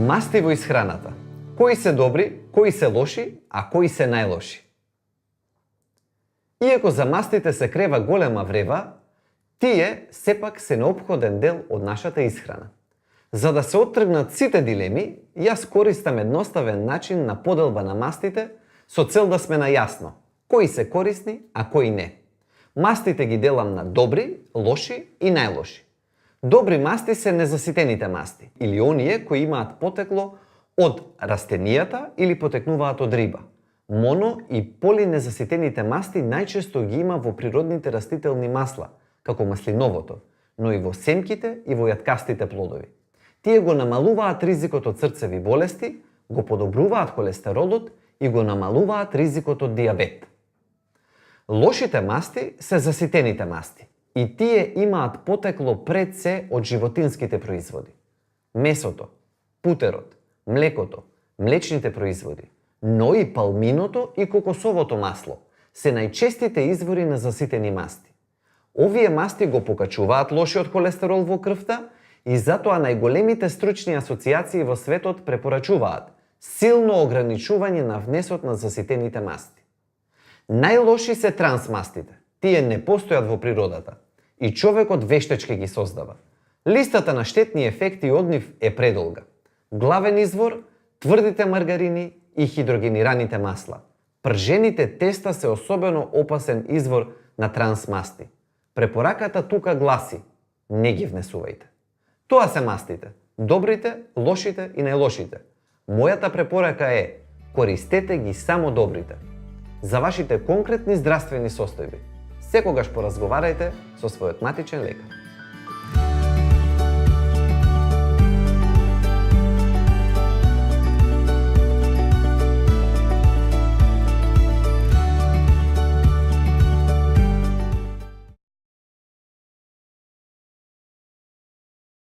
Масти во исхраната. Кои се добри, кои се лоши, а кои се најлоши? Иако за мастите се крева голема врева, тие сепак се неопходен дел од нашата исхрана. За да се оттргнат сите дилеми, јас користам едноставен начин на поделба на мастите со цел да сме најасно кои се корисни, а кои не. Мастите ги делам на добри, лоши и најлоши. Добри масти се незаситените масти, или оние кои имаат потекло од растенијата или потекнуваат од риба. Моно и полинезаситените масти најчесто ги има во природните растителни масла, како маслиновото, но и во семките и во јаткастите плодови. Тие го намалуваат ризикот од срцеви болести, го подобруваат холестеролот и го намалуваат ризикот од дијабет. Лошите масти се заситените масти и тие имаат потекло пред се од животинските производи. Месото, путерот, млекото, млечните производи, но и палминото и кокосовото масло се најчестите извори на заситени масти. Овие масти го покачуваат лошиот холестерол во крвта и затоа најголемите стручни асоциации во светот препорачуваат силно ограничување на внесот на заситените масти. Најлоши се трансмастите. Тие не постојат во природата и човекот вештечки ги создава. Листата на штетни ефекти од нив е предолга. Главен извор – тврдите маргарини и хидрогенираните масла. Пржените теста се особено опасен извор на трансмасти. Препораката тука гласи – не ги внесувајте. Тоа се мастите – добрите, лошите и најлошите. Мојата препорака е – користете ги само добрите. За вашите конкретни здравствени состојби, секогаш поразговарајте со својот матичен лекар.